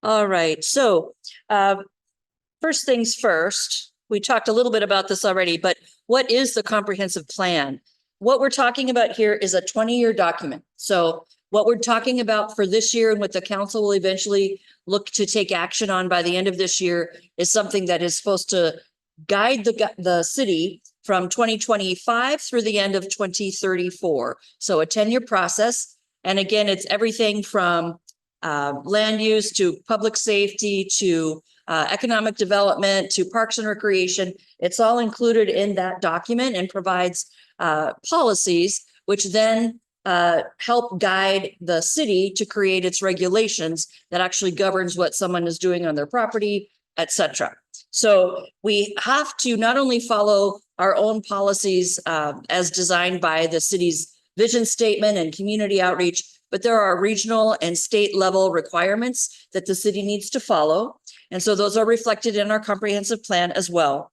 All right. So first things first, we talked a little bit about this already, but what is the comprehensive plan? What we're talking about here is a 20-year document. So what we're talking about for this year and what the council will eventually look to take action on by the end of this year is something that is supposed to guide the city from 2025 through the end of 2034. So a 10-year process. And again, it's everything from land use to public safety to economic development to parks and recreation. It's all included in that document and provides policies, which then help guide the city to create its regulations that actually governs what someone is doing on their property, etc. So we have to not only follow our own policies as designed by the city's vision statement and community outreach, but there are regional and state level requirements that the city needs to follow. And so those are reflected in our comprehensive plan as well.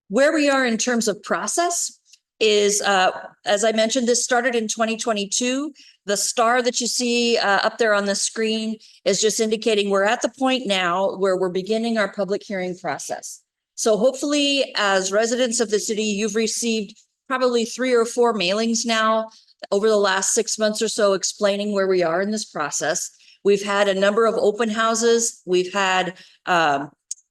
Where we are in terms of process is, as I mentioned, this started in 2022. The star that you see up there on the screen is just indicating we're at the point now where we're beginning our public hearing process. So hopefully, as residents of the city, you've received probably 3 or 4 mailings now over the last 6 months or so explaining where we are in this process. We've had a number of open houses. We've had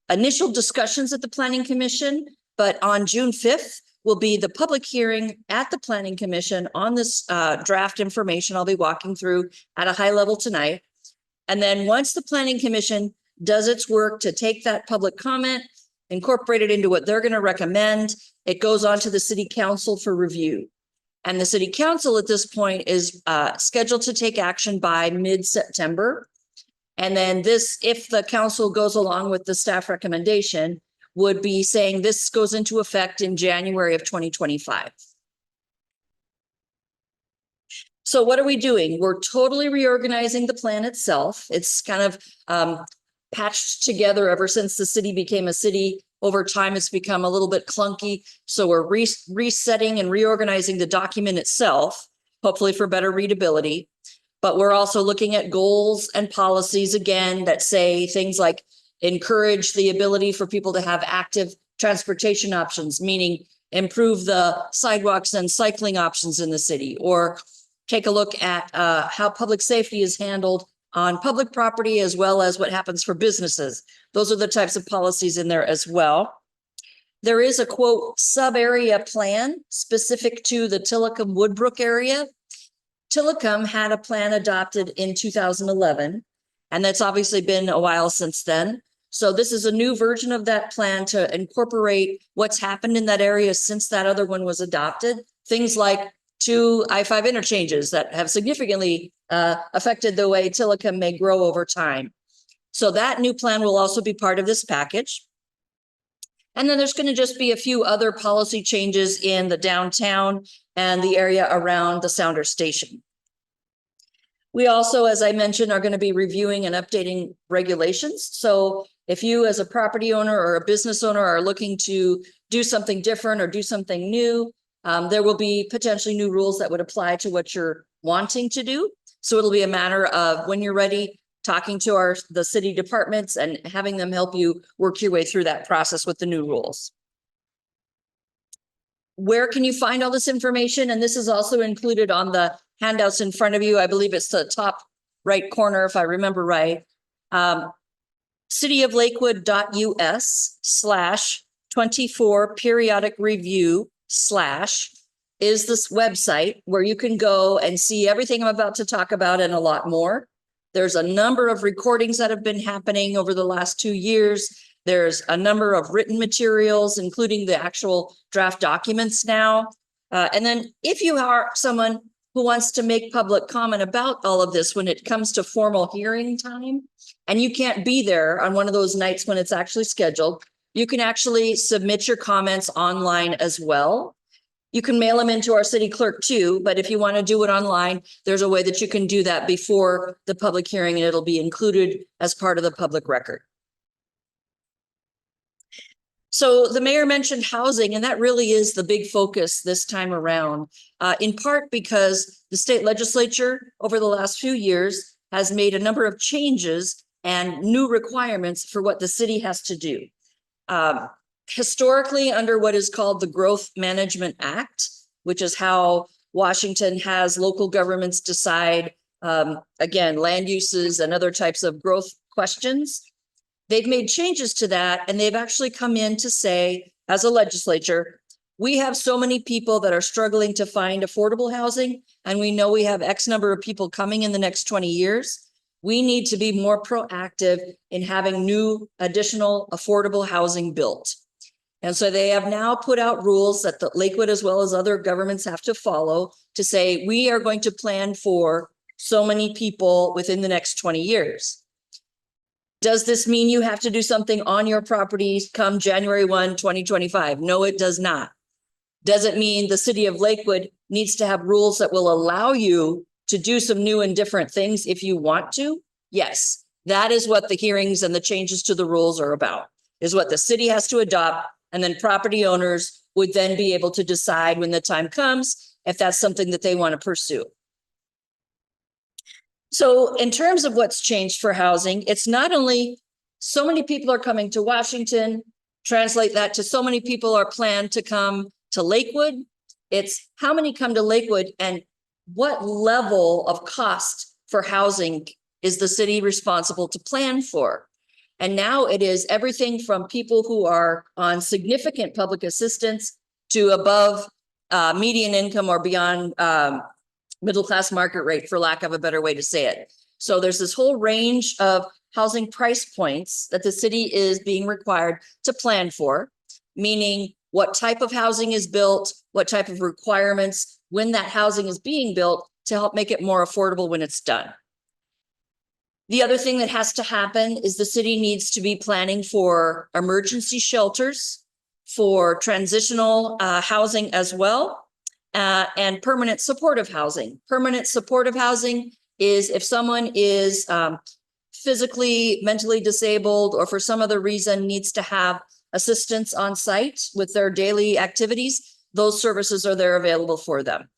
initial discussions at the Planning Commission, but on June 5th will be the public hearing at the Planning Commission on this draft information I'll be walking through at a high level tonight. And then once the Planning Commission does its work to take that public comment, incorporate it into what they're going to recommend, it goes on to the City Council for review. And the City Council at this point is scheduled to take action by mid-September. And then this, if the council goes along with the staff recommendation, would be saying this goes into effect in January of 2025. So what are we doing? We're totally reorganizing the plan itself. It's kind of patched together ever since the city became a city. Over time, it's become a little bit clunky. So we're resetting and reorganizing the document itself, hopefully for better readability. But we're also looking at goals and policies again that say things like encourage the ability for people to have active transportation options, meaning improve the sidewalks and cycling options in the city, or take a look at how public safety is handled on public property as well as what happens for businesses. Those are the types of policies in there as well. There is a quote sub-area plan specific to the Tillicum Woodbrook area. Tillicum had a plan adopted in 2011, and that's obviously been a while since then. So this is a new version of that plan to incorporate what's happened in that area since that other one was adopted. Things like 2 I-5 interchanges that have significantly affected the way Tillicum may grow over time. So that new plan will also be part of this package. And then there's going to just be a few other policy changes in the downtown and the area around the Sounder Station. We also, as I mentioned, are going to be reviewing and updating regulations. So if you as a property owner or a business owner are looking to do something different or do something new, there will be potentially new rules that would apply to what you're wanting to do. So it'll be a matter of when you're ready, talking to the city departments and having them help you work your way through that process with the new rules. Where can you find all this information? And this is also included on the handouts in front of you. I believe it's the top right corner, if I remember right. cityoflakewood.us/24 periodic review/ is this website where you can go and see everything I'm about to talk about and a lot more. There's a number of recordings that have been happening over the last 2 years. There's a number of written materials, including the actual draft documents now. And then if you are someone who wants to make public comment about all of this when it comes to formal hearing time, and you can't be there on one of those nights when it's actually scheduled, you can actually submit your comments online as well. You can mail them into our city clerk too, but if you want to do it online, there's a way that you can do that before the public hearing, and it'll be included as part of the public record. So the mayor mentioned housing, and that really is the big focus this time around, in part because the state legislature over the last few years has made a number of changes and new requirements for what the city has to do. Historically, under what is called the Growth Management Act, which is how Washington has local governments decide, again, land uses and other types of growth questions. They've made changes to that, and they've actually come in to say, as a legislature, we have so many people that are struggling to find affordable housing, and we know we have X number of people coming in the next 20 years. We need to be more proactive in having new additional affordable housing built. And so they have now put out rules that the Lakewood, as well as other governments, have to follow to say, we are going to plan for so many people within the next 20 years. Does this mean you have to do something on your property come January 1, 2025? No, it does not. Does it mean the city of Lakewood needs to have rules that will allow you to do some new and different things if you want to? Yes, that is what the hearings and the changes to the rules are about, is what the city has to adopt. And then property owners would then be able to decide when the time comes if that's something that they want to pursue. So in terms of what's changed for housing, it's not only so many people are coming to Washington, translate that to so many people are planned to come to Lakewood. It's how many come to Lakewood and what level of cost for housing is the city responsible to plan for? And now it is everything from people who are on significant public assistance to above median income or beyond middle-class market rate, for lack of a better way to say it. So there's this whole range of housing price points that the city is being required to plan for, meaning what type of housing is built, what type of requirements when that housing is being built to help make it more affordable when it's done. The other thing that has to happen is the city needs to be planning for emergency shelters, for transitional housing as well, and permanent supportive housing. Permanent supportive housing is if someone is physically, mentally disabled, or for some other reason needs to have assistance on site with their daily activities, those services are there available for them.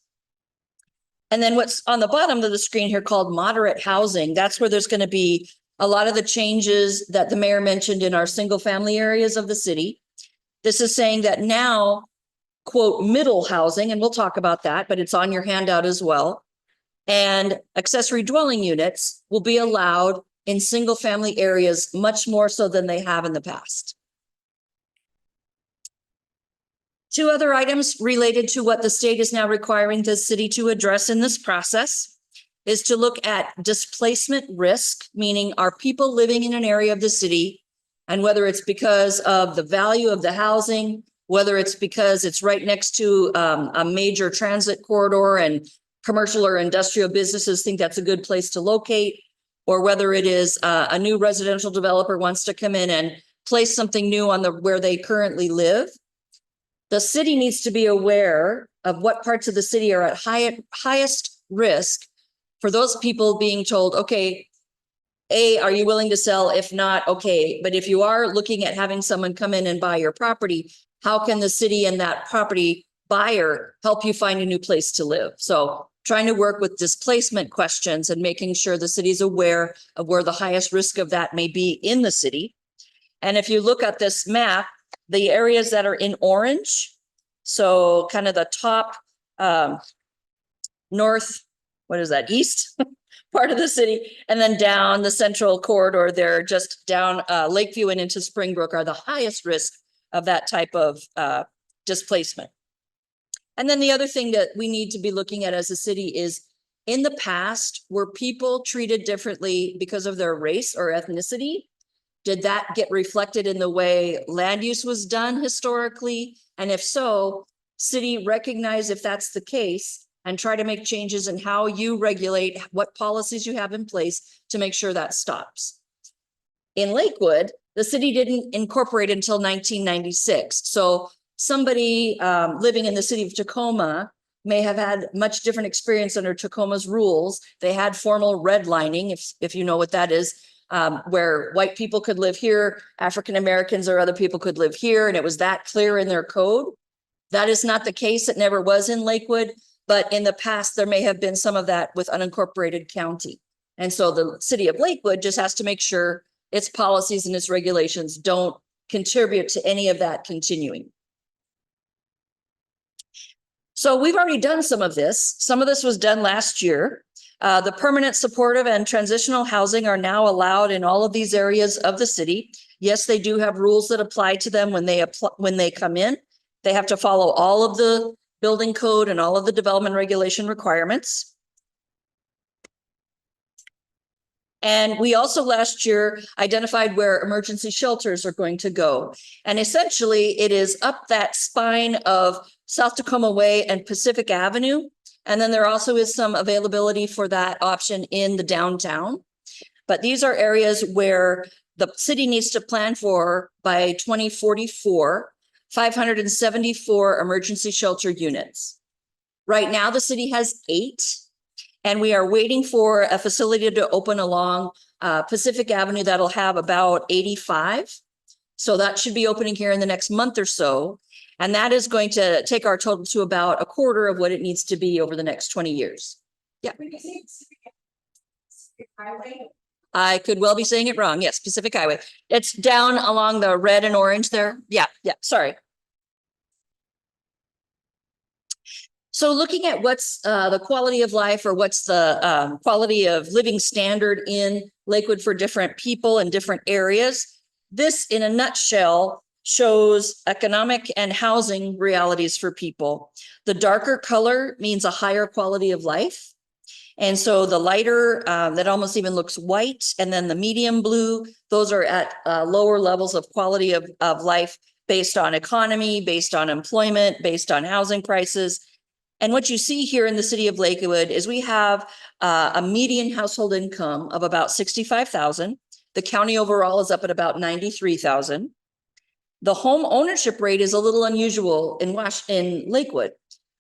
And then what's on the bottom of the screen here called moderate housing, that's where there's going to be a lot of the changes that the mayor mentioned in our single family areas of the city. This is saying that now, quote, middle housing, and we'll talk about that, but it's on your handout as well, and accessory dwelling units will be allowed in single family areas much more so than they have in the past. Two other items related to what the state is now requiring the city to address in this process is to look at displacement risk, meaning are people living in an area of the city, and whether it's because of the value of the housing, whether it's because it's right next to a major transit corridor and commercial or industrial businesses think that's a good place to locate, or whether it is a new residential developer wants to come in and place something new on where they currently live. The city needs to be aware of what parts of the city are at highest risk for those people being told, okay, A, are you willing to sell? If not, okay. But if you are looking at having someone come in and buy your property, how can the city and that property buyer help you find a new place to live? So trying to work with displacement questions and making sure the city is aware of where the highest risk of that may be in the city. And if you look at this map, the areas that are in orange, so kind of the top north, what is that, east part of the city, and then down the central corridor there, just down Lakeview and into Springbrook are the highest risk of that type of displacement. And then the other thing that we need to be looking at as a city is, in the past, were people treated differently because of their race or ethnicity? Did that get reflected in the way land use was done historically? And if so, city recognize if that's the case and try to make changes in how you regulate, what policies you have in place to make sure that stops. In Lakewood, the city didn't incorporate until 1996. So somebody living in the city of Tacoma may have had much different experience under Tacoma's rules. They had formal redlining, if you know what that is, where white people could live here, African Americans or other people could live here, and it was that clear in their code. That is not the case. It never was in Lakewood. But in the past, there may have been some of that with unincorporated county. And so the city of Lakewood just has to make sure its policies and its regulations don't contribute to any of that continuing. So we've already done some of this. Some of this was done last year. The permanent supportive and transitional housing are now allowed in all of these areas of the city. Yes, they do have rules that apply to them when they come in. They have to follow all of the building code and all of the development regulation requirements. And we also last year identified where emergency shelters are going to go. And essentially it is up that spine of South Tacoma Way and Pacific Avenue. And then there also is some availability for that option in the downtown. But these are areas where the city needs to plan for by 2044, 574 emergency shelter units. Right now, the city has 8. And we are waiting for a facility to open along Pacific Avenue that'll have about 85. So that should be opening here in the next month or so. And that is going to take our total to about a quarter of what it needs to be over the next 20 years. Yeah. I could well be saying it wrong. Yes, Pacific Highway. It's down along the red and orange there. Yeah, sorry. So looking at what's the quality of life, or what's the quality of living standard in Lakewood for different people in different areas, this in a nutshell shows economic and housing realities for people. The darker color means a higher quality of life. And so the lighter that almost even looks white, and then the medium blue, those are at lower levels of quality of life based on economy, based on employment, based on housing prices. And what you see here in the city of Lakewood is we have a median household income of about $65,000. The county overall is up at about $93,000. The home ownership rate is a little unusual in Lakewood.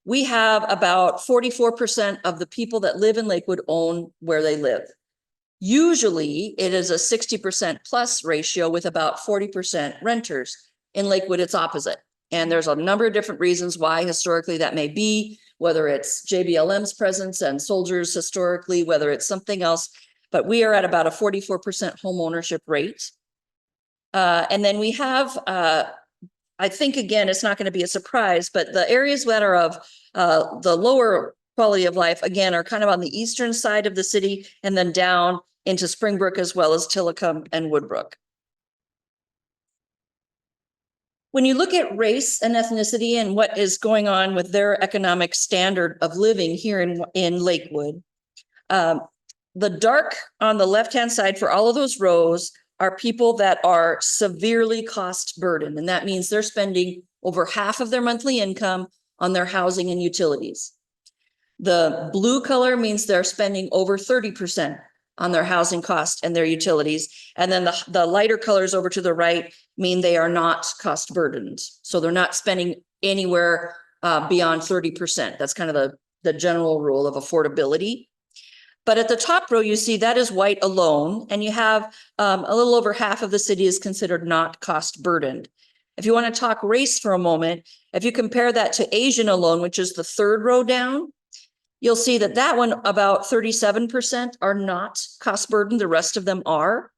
We have about 44% of the people that live in Lakewood own where they live. Usually it is a 60% plus ratio with about 40% renters. In Lakewood, it's opposite. And there's a number of different reasons why historically that may be, whether it's JBLM's presence and soldiers historically, whether it's something else, but we are at about a 44% home ownership rate. And then we have, I think, again, it's not going to be a surprise, but the areas that are of the lower quality of life, again, are kind of on the eastern side of the city and then down into Springbrook as well as Tillicum and Woodbrook. When you look at race and ethnicity and what is going on with their economic standard of living here in Lakewood, the dark on the left-hand side for all of those rows are people that are severely cost burdened. And that means they're spending over half of their monthly income on their housing and utilities. The blue color means they're spending over 30% on their housing cost and their utilities. And then the lighter colors over to the right mean they are not cost burdened. So they're not spending anywhere beyond 30%. That's kind of the general rule of affordability. But at the top row, you see that is white alone, and you have a little over half of the city is considered not cost burdened. If you want to talk race for a moment, if you compare that to Asian alone, which is the third row down, you'll see that that one, about 37% are not cost burdened. The rest of them are.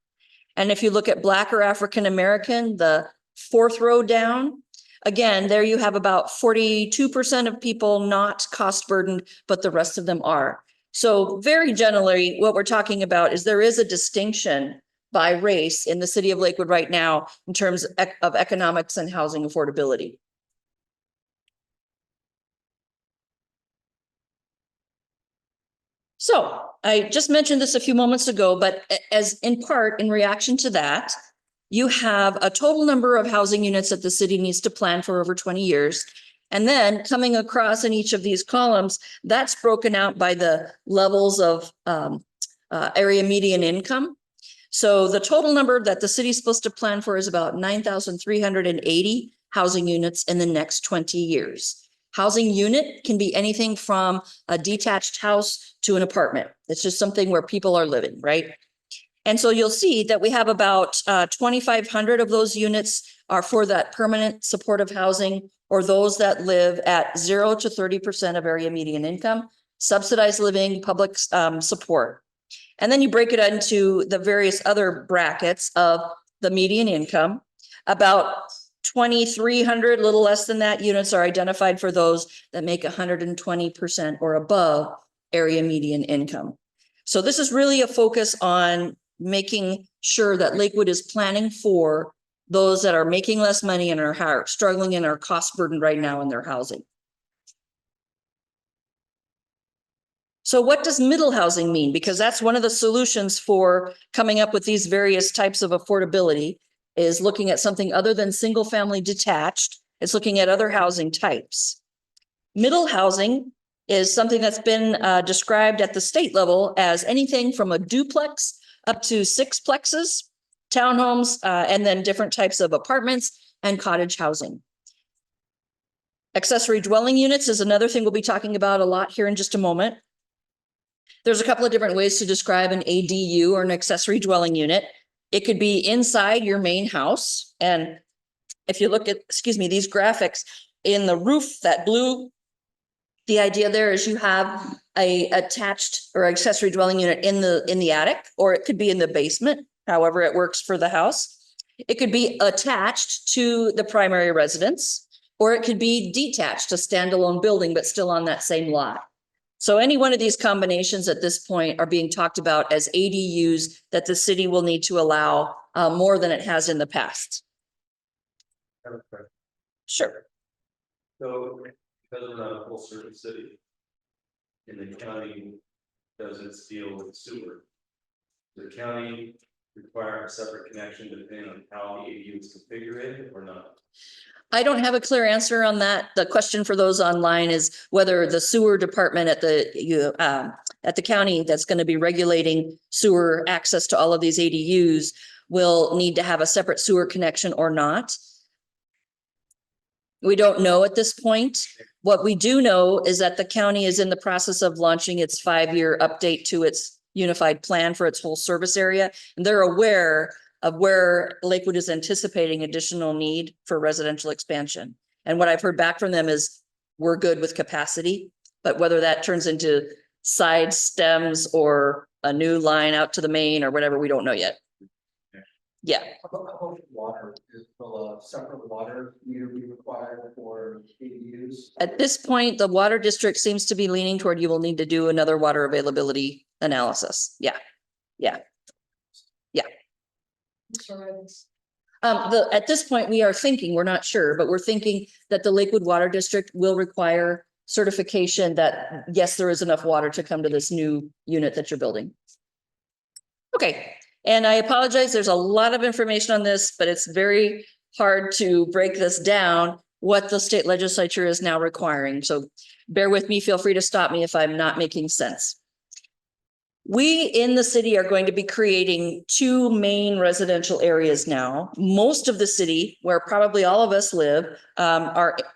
And if you look at Black or African American, the fourth row down, again, there you have about 42% of people not cost burdened, but the rest of them are. So very generally, what we're talking about is there is a distinction by race in the city of Lakewood right now in terms of economics and housing affordability. So I just mentioned this a few moments ago, but as in part in reaction to that, you have a total number of housing units that the city needs to plan for over 20 years. And then coming across in each of these columns, that's broken out by the levels of area median income. So the total number that the city is supposed to plan for is about 9,380 housing units in the next 20 years. Housing unit can be anything from a detached house to an apartment. It's just something where people are living, right? And so you'll see that we have about 2,500 of those units are for that permanent supportive housing, or those that live at 0 to 30% of area median income, subsidized living, public support. And then you break it into the various other brackets of the median income. About 2,300, a little less than that, units are identified for those that make 120% or above area median income. So this is really a focus on making sure that Lakewood is planning for those that are making less money and are struggling and are cost burdened right now in their housing. So what does middle housing mean? Because that's one of the solutions for coming up with these various types of affordability, is looking at something other than single family detached. It's looking at other housing types. Middle housing is something that's been described at the state level as anything from a duplex up to sixplexes, townhomes, and then different types of apartments and cottage housing. Accessory dwelling units is another thing we'll be talking about a lot here in just a moment. There's a couple of different ways to describe an ADU, or an accessory dwelling unit. It could be inside your main house. And if you look at, these graphics in the roof, that blue, the idea there is you have a attached or accessory dwelling unit in the attic, or it could be in the basement, however it works for the house. It could be attached to the primary residence, or it could be detached, a standalone building, but still on that same lot. So any one of these combinations at this point are being talked about as ADUs that the city will need to allow more than it has in the past. Sure. So because we're not a full service city, and the county does its deal with sewer, the county require a separate connection depending on how the ADU is configured or not? I don't have a clear answer on that. The question for those online is whether the sewer department at the county that's going to be regulating sewer access to all of these ADUs will need to have a separate sewer connection or not. We don't know at this point. What we do know is that the county is in the process of launching its 5-year update to its unified plan for its whole service area. And they're aware of where Lakewood is anticipating additional need for residential expansion. And what I've heard back from them is we're good with capacity, but whether that turns into side stems or a new line out to the main or whatever, we don't know yet. Yeah. How about water? Will a separate water meter be required for ADUs? At this point, the water district seems to be leaning toward you will need to do another water availability analysis. Yeah. At this point, we are thinking, we're not sure, but we're thinking that the Lakewood Water District will require certification that, yes, there is enough water to come to this new unit that you're building. Okay, and I apologize, there's a lot of information on this, but it's very hard to break this down, what the state legislature is now requiring. So bear with me, feel free to stop me if I'm not making sense. We in the city are going to be creating 2 main residential areas now. Most of the city, where probably all of us live,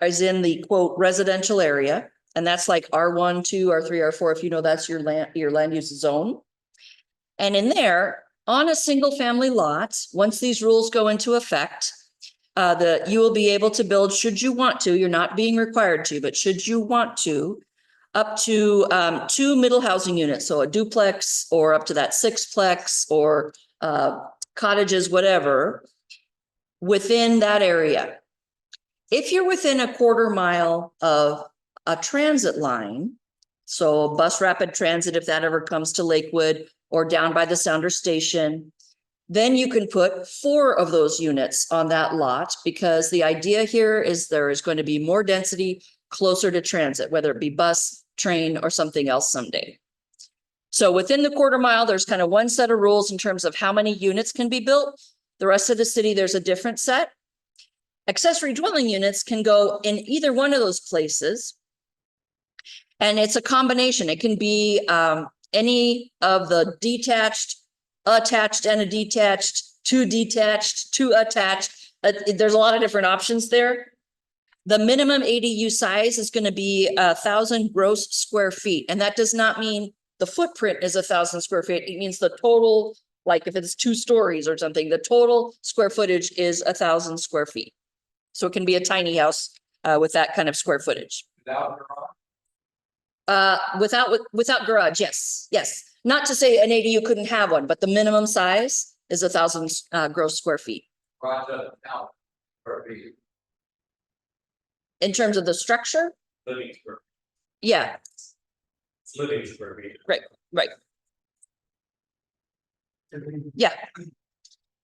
is in the quote residential area, and that's like R1, 2, R3, R4. If you know that's your land use zone. And in there, on a single family lot, once these rules go into effect, you will be able to build, should you want to. You're not being required to, but should you want to, up to 2 middle housing units, so a duplex or up to that sixplex or cottages, whatever, within that area. If you're within a 1/4 mile of a transit line, so bus rapid transit, if that ever comes to Lakewood, or down by the Sounder station, then you can put 4 of those units on that lot, because the idea here is there is going to be more density closer to transit, whether it be bus, train, or something else someday. So within the 1/4 mile, there's kind of one set of rules in terms of how many units can be built. The rest of the city, there's a different set. Accessory dwelling units can go in either one of those places. And it's a combination. It can be any of the detached, attached, and a detached, 2 detached, 2 attached. There's a lot of different options there. The minimum ADU size is going to be 1,000 gross square feet. And that does not mean the footprint is 1,000 square feet. It means the total Like if it's 2 stories or something, the total square footage is 1,000 square feet. So it can be a tiny house with that kind of square footage. Without garage, yes. Not to say an ADU couldn't have one, but the minimum size is 1,000 gross square feet. In terms of the structure, Living square, yeah, living square feet. right, yeah.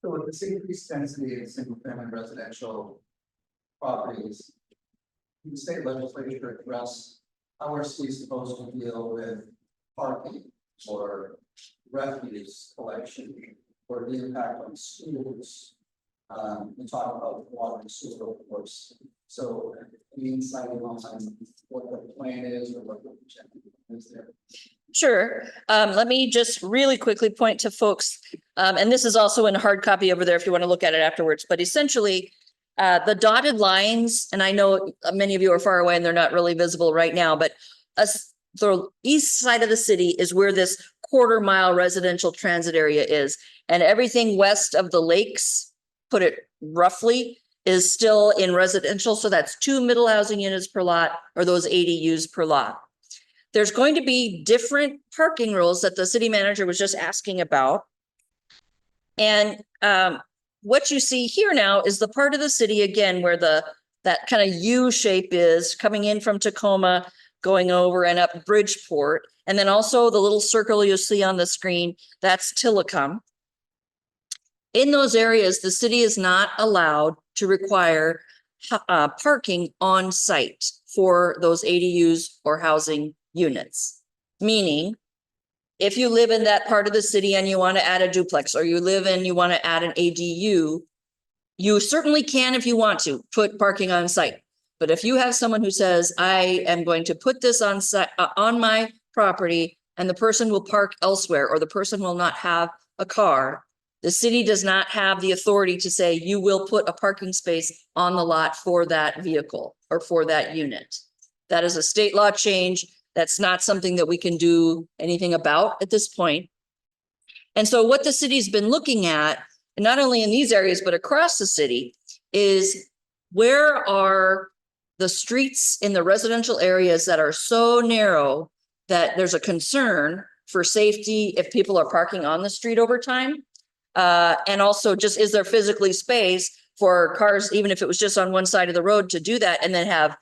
So with this increased density in single family residential properties, the state legislature address how are cities supposed to deal with parking or refuse collection or the impact on schools. We talk about water and sewer, of course. So any insight on what the plan is or what the objective is there? Sure. Let me just really quickly point to folks, and this is also in hard copy over there if you want to look at it afterwards, but essentially the dotted lines, and I know many of you are far away and they're not really visible right now, but the east side of the city is where this 1/4 mile residential transit area is. And everything west of the lakes, put it roughly, is still in residential. So that's 2 middle housing units per lot or those ADUs per lot. There's going to be different parking rules that the city manager was just asking about. And what you see here now is the part of the city, again, where that kind of U shape is coming in from Tacoma, going over and up Bridgeport. And then also the little circle you see on the screen, that's Tillicum. In those areas, the city is not allowed to require parking on site for those ADUs or housing units. Meaning, if you live in that part of the city and you want to add a duplex, or you want to add an ADU, you certainly can, if you want to, put parking on site. But if you have someone who says, I am going to put this on site, on my property, and the person will park elsewhere, or the person will not have a car, the city does not have the authority to say you will put a parking space on the lot for that vehicle or for that unit. That is a state law change. That's not something that we can do anything about at this point. And so what the city's been looking at, not only in these areas, but across the city, is where are the streets in the residential areas that are so narrow that there's a concern for safety if people are parking on the street over time? And also just, is there physically space for cars, even if it was just on one side of the road, to do that and then have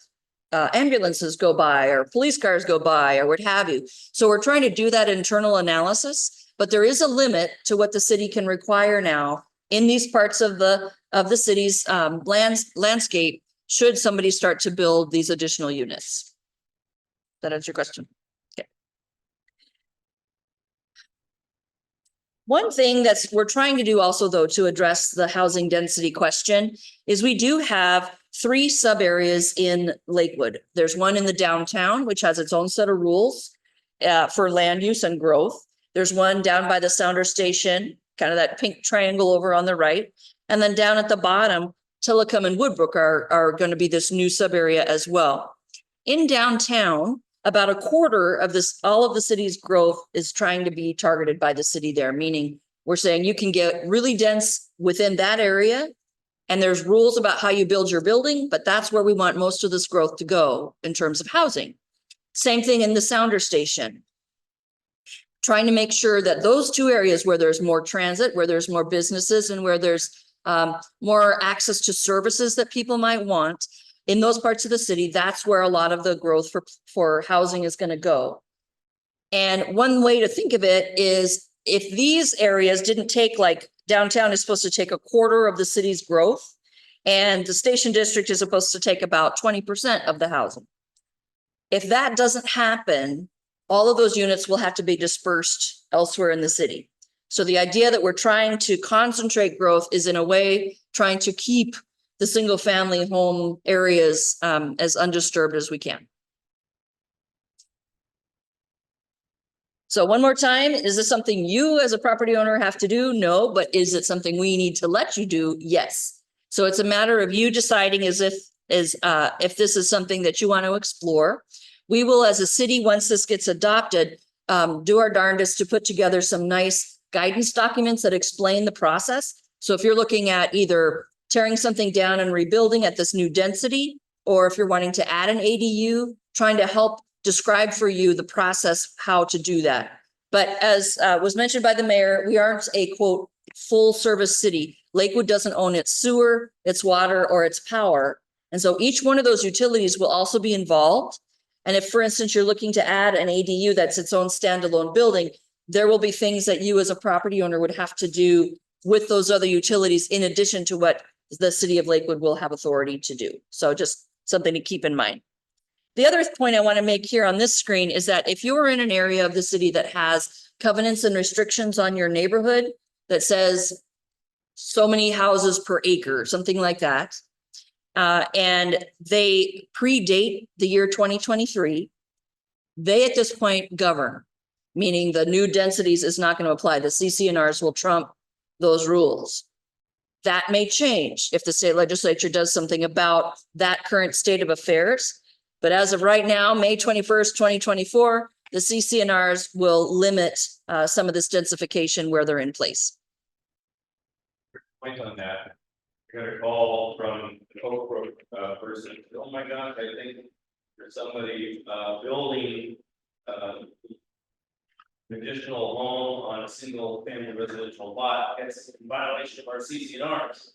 ambulances go by or police cars go by or what have you. So we're trying to do that internal analysis, but there is a limit to what the city can require now in these parts of the city's landscape, should somebody start to build these additional units. That answers your question. Okay. One thing we're trying to do also, though, to address the housing density question is we do have 3 sub areas in Lakewood. There's one in the downtown, which has its own set of rules for land use and growth. There's one down by the Sounder Station, kind of that pink triangle over on the right. And then down at the bottom, Tillicum and Woodbrook are going to be this new sub area as well. In downtown, about 1/4 of all of the city's growth is trying to be targeted by the city there, meaning we're saying you can get really dense within that area. And there's rules about how you build your building, but that's where we want most of this growth to go in terms of housing. Same thing in the Sounder Station. Trying to make sure that those 2 areas where there's more transit, where there's more businesses, and where there's more access to services that people might want, in those parts of the city, that's where a lot of the growth for housing is going to go. And one way to think of it is, if these areas didn't take, like downtown is supposed to take 1/4 of the city's growth, and the Station District is supposed to take about 20% of the housing. If that doesn't happen, all of those units will have to be dispersed elsewhere in the city. So the idea that we're trying to concentrate growth is, in a way, trying to keep the single family home areas as undisturbed as we can. So one more time, is this something you as a property owner have to do? No, but is it something we need to let you do? Yes. So it's a matter of you deciding if this is something that you want to explore. We will, as a city, once this gets adopted, do our darndest to put together some nice guidance documents that explain the process. So if you're looking at either tearing something down and rebuilding at this new density, or if you're wanting to add an ADU, trying to help describe for you the process, how to do that. But as was mentioned by the mayor, we aren't a quote, full service city. Lakewood doesn't own its sewer, its water, or its power. And so each one of those utilities will also be involved. And if, for instance, you're looking to add an ADU that's its own standalone building, there will be things that you as a property owner would have to do with those other utilities in addition to what the city of Lakewood will have authority to do. So just something to keep in mind. The other point I want to make here on this screen is that if you're in an area of the city that has covenants and restrictions on your neighborhood that says so many houses per acre, something like that, and they predate the year 2023, they at this point govern, meaning the new densities is not going to apply. The CCNRs will trump those rules. That may change if the state legislature does something about that current state of affairs. But as of right now, May 21st, 2024, the CCNRs will limit some of this densification where they're in place. Point on that. I got a call from an Oak Brook person. Oh my gosh, I think there's somebody building an additional home on a single family residential lot. It's in violation of our CCNRs.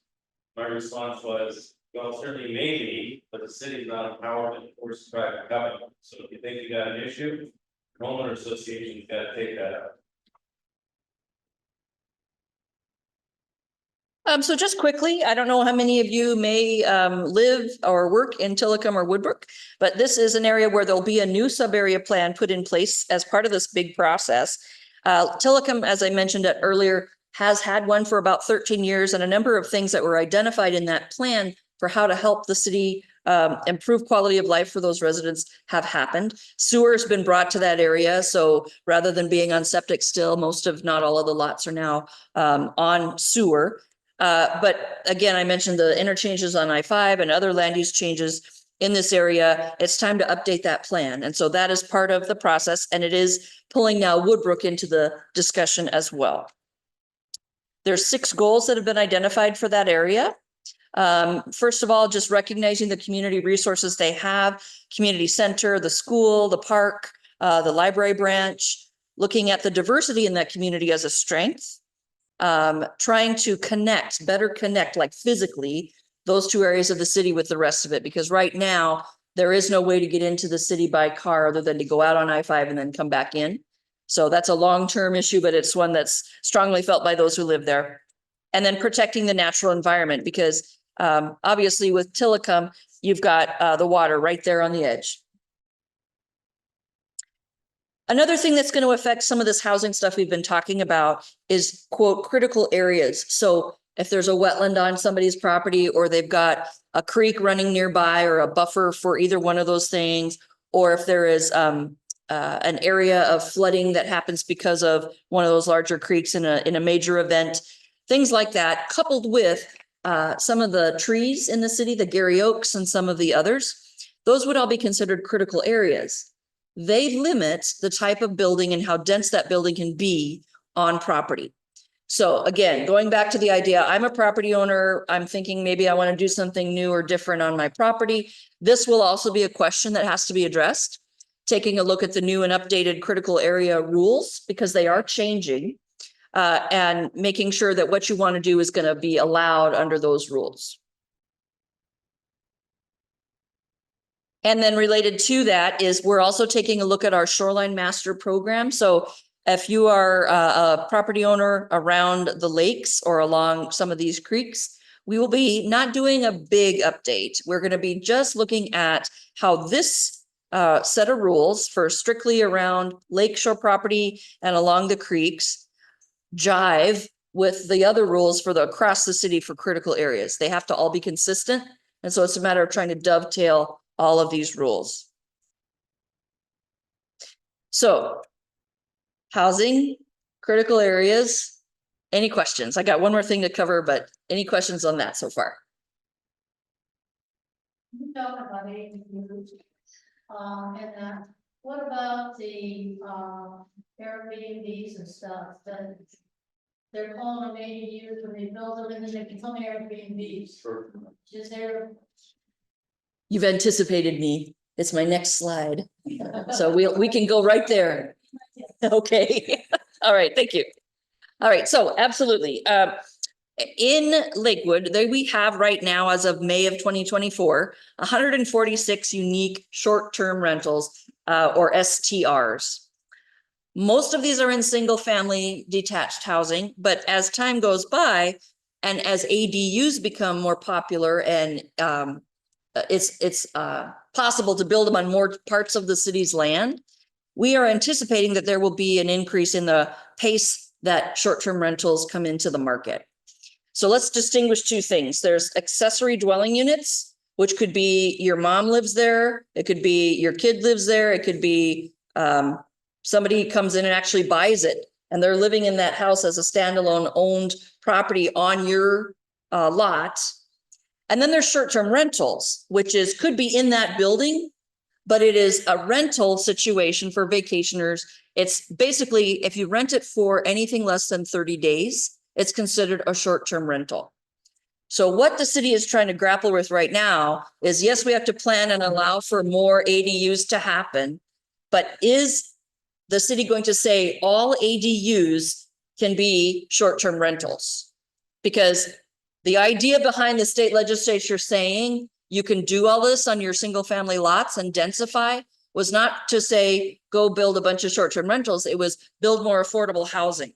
My response was, well, certainly maybe, but the city is not empowered to enforce private covenant. So if you think you got an issue, homeowner association's got to take that up. So just quickly, I don't know how many of you may live or work in Tillicum or Woodbrook, but this is an area where there'll be a new sub-area plan put in place as part of this big process. Tillicum, as I mentioned earlier, has had one for about 13 years, and a number of things that were identified in that plan for how to help the city improve quality of life for those residents have happened. Sewer has been brought to that area. So rather than being on septic still, most of, not all of the lots are now on sewer. But again, I mentioned the interchanges on I-5 and other land use changes in this area. It's time to update that plan. And so that is part of the process, and it is pulling now Woodbrook into the discussion as well. There's 6 goals that have been identified for that area. First of all, just recognizing the community resources they have, community center, the school, the park, the library branch, looking at the diversity in that community as a strength. Trying to better connect, like physically, those 2 areas of the city with the rest of it, because right now there is no way to get into the city by car other than to go out on I-5 and then come back in. So that's a long-term issue, but it's one that's strongly felt by those who live there. And then protecting the natural environment, because obviously with Tillicum, you've got the water right there on the edge. Another thing that's going to affect some of this housing stuff we've been talking about is, quote, critical areas. So if there's a wetland on somebody's property, or they've got a creek running nearby, or a buffer for either one of those things, or if there is an area of flooding that happens because of one of those larger creeks in a major event, things like that, coupled with some of the trees in the city, the Gary Oaks and some of the others, those would all be considered critical areas. They limit the type of building and how dense that building can be on property. So again, going back to the idea, I'm a property owner, I'm thinking maybe I want to do something new or different on my property. This will also be a question that has to be addressed, taking a look at the new and updated critical area rules, because they are changing, and making sure that what you want to do is going to be allowed under those rules. And then related to that is we're also taking a look at our shoreline master program. So if you are a property owner around the lakes or along some of these creeks, we will be not doing a big update. We're going to be just looking at how this set of rules for strictly around lakeshore property and along the creeks jive with the other rules for across the city for critical areas. They have to all be consistent. And so it's a matter of trying to dovetail all of these rules. So housing, critical areas, any questions? I got one more thing to cover, but any questions on that so far? You talk about ADUs, what about the Airbnbs and stuff? they're calling them ADUs when they build them and then they become Airbnbs. Sure. Is there? You've anticipated me. It's my next slide. So we can go right there. Okay. All right, thank you. All right, so absolutely. In Lakewood, we have right now, as of May of 2024, 146 unique short-term rentals, or STRs. Most of these are in single-family detached housing, but as time goes by and as ADUs become more popular and it's possible to build them on more parts of the city's land, we are anticipating that there will be an increase in the pace that short-term rentals come into the market. So let's distinguish two things. There's accessory dwelling units, which could be your mom lives there. It could be your kid lives there. It could be somebody comes in and actually buys it and they're living in that house as a standalone owned property on your lot. And then there's short-term rentals, which could be in that building, but it is a rental situation for vacationers. It's basically, if you rent it for anything less than 30 days, it's considered a short-term rental. So what the city is trying to grapple with right now is, yes, we have to plan and allow for more ADUs to happen, but is the city going to say all ADUs can be short-term rentals? Because the idea behind the state legislature saying you can do all this on your single family lots and densify was not to say, go build a bunch of short-term rentals. It was build more affordable housing.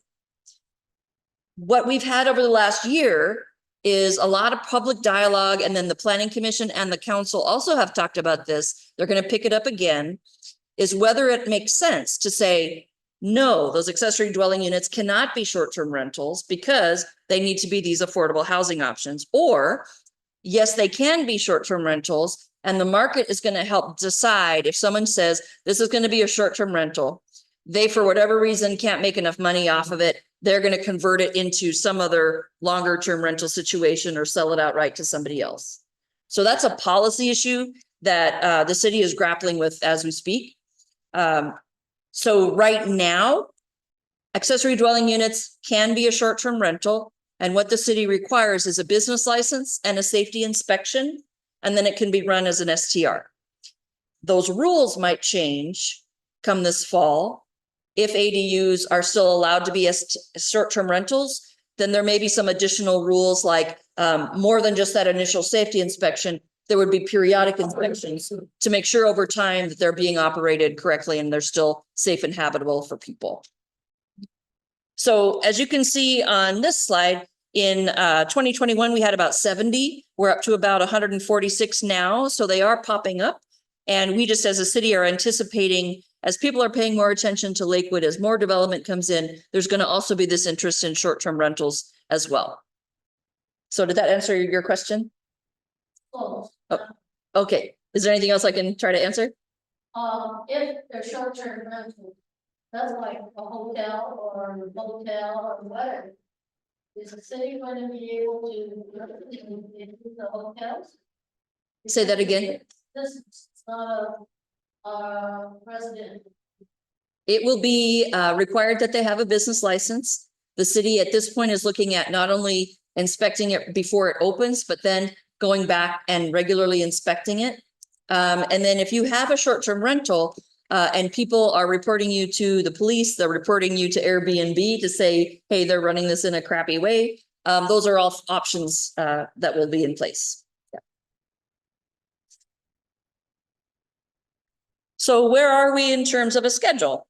What we've had over the last year is a lot of public dialogue, and then the Planning Commission and the council also have talked about this. They're going to pick it up again, is whether it makes sense to say, no, those accessory dwelling units cannot be short-term rentals because they need to be these affordable housing options. Or, yes, they can be short-term rentals, and the market is going to help decide if someone says this is going to be a short-term rental, they, for whatever reason, can't make enough money off of it. They're going to convert it into some other longer-term rental situation or sell it outright to somebody else. So that's a policy issue that the city is grappling with as we speak. So right now, accessory dwelling units can be a short-term rental. And what the city requires is a business license and a safety inspection, and then it can be run as an STR. Those rules might change come this fall. If ADUs are still allowed to be as short-term rentals, then there may be some additional rules like more than just that initial safety inspection. There would be periodic inspections to make sure over time that they're being operated correctly and they're still safe and habitable for people. So as you can see on this slide, in 2021, we had about 70. We're up to about 146 now. So they are popping up. And we just as a city are anticipating, as people are paying more attention to Lakewood, as more development comes in, there's going to also be this interest in short-term rentals as well. So did that answer your question? Close. Okay. Is there anything else I can try to answer? If they're short-term rentals, that's like a hotel or a motel or whatever. Is the city going to be able to use the hotels? Say that again. This is not a resident. It will be required that they have a business license. The city at this point is looking at not only inspecting it before it opens, but then going back and regularly inspecting it. And then if you have a short-term rental and people are reporting you to the police, they're reporting you to Airbnb to say, hey, they're running this in a crappy way. Those are all options that will be in place. Yeah. So where are we in terms of a schedule?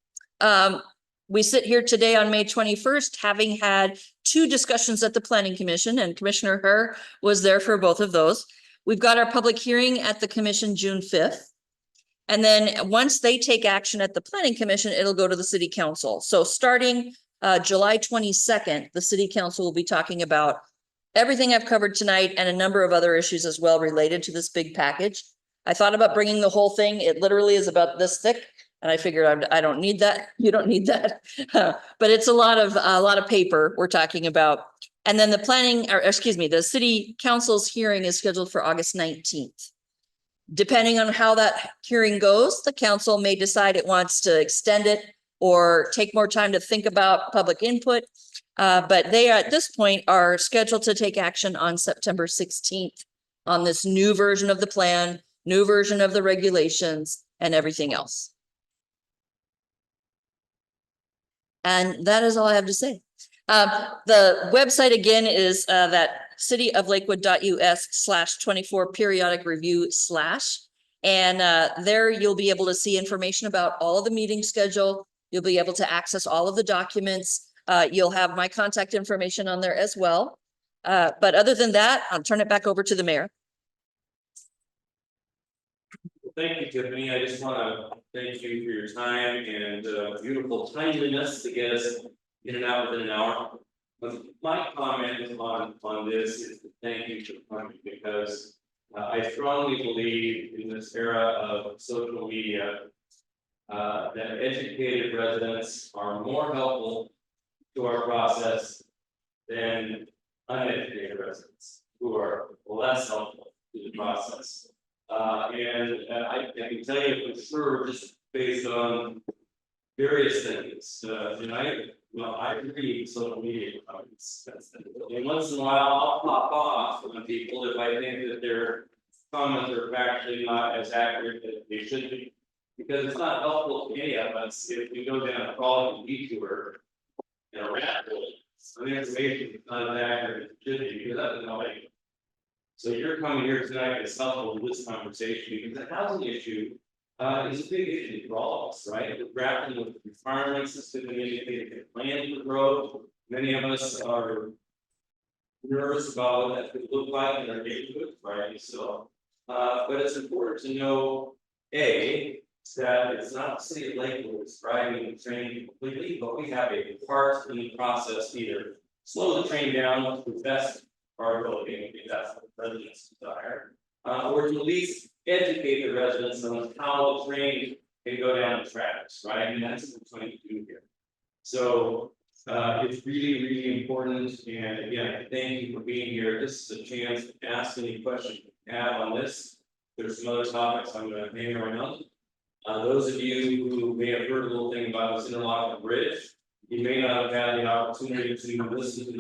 We sit here today on May 21st, having had 2 discussions at the Planning Commission, and Commissioner Herr was there for both of those. We've got our public hearing at the commission June 5th. And then once they take action at the Planning Commission, it'll go to the City Council. So starting July 22nd, the City Council will be talking about everything I've covered tonight and a number of other issues as well related to this big package. I thought about bringing the whole thing. It literally is about this thick. And I figured I don't need that. You don't need that. But it's a lot of paper we're talking about. And then the City Council's hearing is scheduled for August 19th. Depending on how that hearing goes, the council may decide it wants to extend it or take more time to think about public input. But they at this point are scheduled to take action on September 16th on this new version of the plan, new version of the regulations and everything else. And that is all I have to say. The website again is that cityoflakewood.us/24 periodic review/. And there you'll be able to see information about all of the meeting schedule. You'll be able to access all of the documents. You'll have my contact information on there as well. But other than that, I'll turn it back over to the mayor. Thank you, Tiffany. I just want to thank you for your time and beautiful timeliness to get us in and out within an hour. But my comment on this is to thank you for coming, because I strongly believe in this era of social media that educated residents are more helpful to our process than uneducated residents who are less helpful to the process. And I can tell you for sure, just based on various things, I read social media comments. And once in a while, I'll pop off on people if I think that their comments are actually not as accurate as they should be. Because it's not helpful to any of us if we go down a crawling detour in a rat hole. So the information is not as accurate as it should be, because that doesn't help anyone. So you're coming here tonight is helpful in this conversation, because the housing issue is a big issue for all of us, right? We're grappling with requirements, this is indicated plan for growth. Many of us are nervous about what that could look like in our neighborhood, right? So, but it's important to know, that it's not the city of Lakewood that's driving the train completely, but we have a part in the process, either slow the train down to the best our ability, if that's what the residents desire, or to at least educate the residents on how the train can go down the tracks, right? And that's what we're trying to do here. So it's really, really important. And again, thank you for being here. This is a chance to ask any questions you have on this. There's some other topics I'm going to hang around. Those of you who may have heard a little thing about this interlocking bridge, you may not have had the opportunity to listen to the